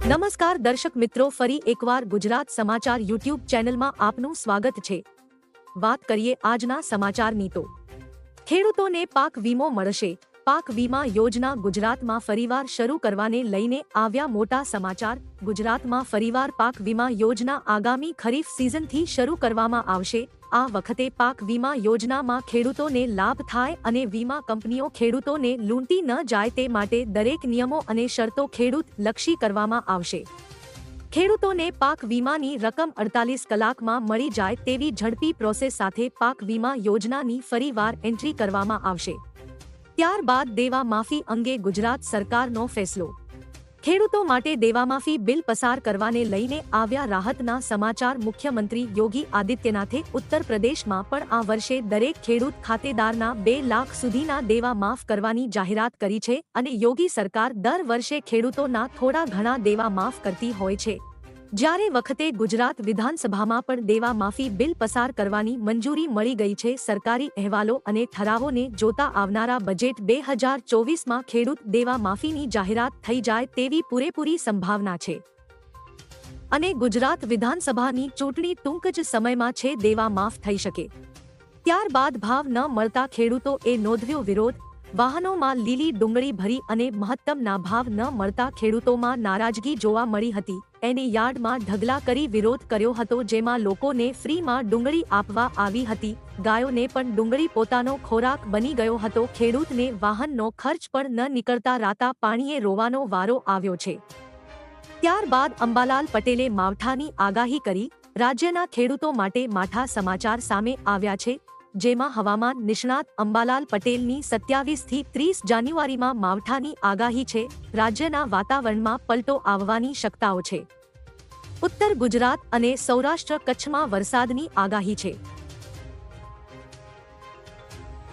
નમસ્કાર દર્શક મિત્રો, ફરી એકવાર ગુજરાત સમાચાર યુટ્યુબ ચેનલમાં આપનું સ્વાગત છે। વાત કરીએ આજના સમાચારની તો ખેડૂતોને પાક વીમો મળશે। પાક વીમા યોજના ગુજરાતમાં ફરીવાર શરૂ કરવાને લઈને આવ્યા મોટા સમાચાર। ગુજરાતમાં ફરીવાર પાક વીમા યોજના આગામી ખરીફ સિઝનથી શરૂ કરવામાં આવશે। આ વખતે પાક વીમા યોજનામાં ખેડૂતોને લાભ થાય અને વીમા કંપનીઓ ખેડૂતોને લૂંટી ન જાય તે માટે દરેક નિયમો અને શરતો ખેડૂત લક્ષી કરવામાં આવશે। ખેડૂતોને પાક વીમાની રકમ 48 કલાકમાં મળી જાય તેવી ઝડપી પ્રોસેસ સાથે પાક વીમા યોજનાની ફરીવાર એન્ટ્રી કરવામાં આવશે। ત્યારબાદ દેવા માફી અંગે ગુજરાત સરકારનો ફેસલો। ખેડૂતો માટે દેવામાફી બિલ પસાર કરવાને લઈને આવ્યા રાહતના સમાચાર। મુખ્યમંત્રી યોગી આદિત્યનાથે ઉત્તર પ્રદેશમાં પણ આ વર્ષે દરેક ખેડૂત ખાતેદારના 2 લાખ સુધીના દેવા માફ કરવાની જાહેરાત કરી છે અને યોગી સરકાર દર વર્ષે ખેડૂતોના થોડા ઘણા દેવા માફ કરતી હોય છે। જ્યારે વખતે ગુજરાત વિધાનસભામાં પણ દેવા માફી બિલ પસાર કરવાની મંજૂરી મળી ગઈ છે। સરકારી અહેવાલો અને ઠરાવોને જોતા આવનારા બજેટ 2024માં ખેડૂત દેવા માફીની જાહેરાત થઈ જાય તેવી પૂરેપૂરી સંભાવના છે અને ગુજરાત વિધાનસભાની ચૂંટણી ટૂંક જ સમયમાં છે। દેવા માફ થઈ શકે ત્યારબાદ ભાવ ન મળતા ખેડૂતોએ નોંધ્યો વિરોધ। વાહનોમાં લીલી ડુંગળી ભરી અને મહત્તમના ભાવ ન મળતા ખેડૂતોમાં નારાજગી જોવા મળી હતી। એને યાર્ડમાં ઢગલા કરી વિરોધ કર્યો હતો, જેમાં લોકોને ફ્રીમાં ડુંગળી આપવા આવી હતી। ગાયોને પણ ડુંગળી પોતાનો ખોરાક બની ગયો હતો। ખેડૂતને વાહનનો ખર્ચ પણ ન નીકળતા રાતા પાણીએ રોવાનો વારો આવ્યો છે। ત્યારબાદ અંબાલાલ પટેલે માવઠાની આગાહી કરી। રાજ્યના ખેડૂતો માટે માઠા સમાચાર સામે આવ્યા છે, જેમાં હવામાન નિષ્ણાત અંબાલાલ પટેલની 27 થી 30 જાન્યુઆરીમાં માવઠાની આગાહી છે। રાજ્યના વાતાવરણમાં પલટો આવવાની શક્યતાઓ છે। ઉત્તર ગુજરાત અને સૌરાષ્ટ્ર કચ્છમાં વરસાદની આગાહી છે।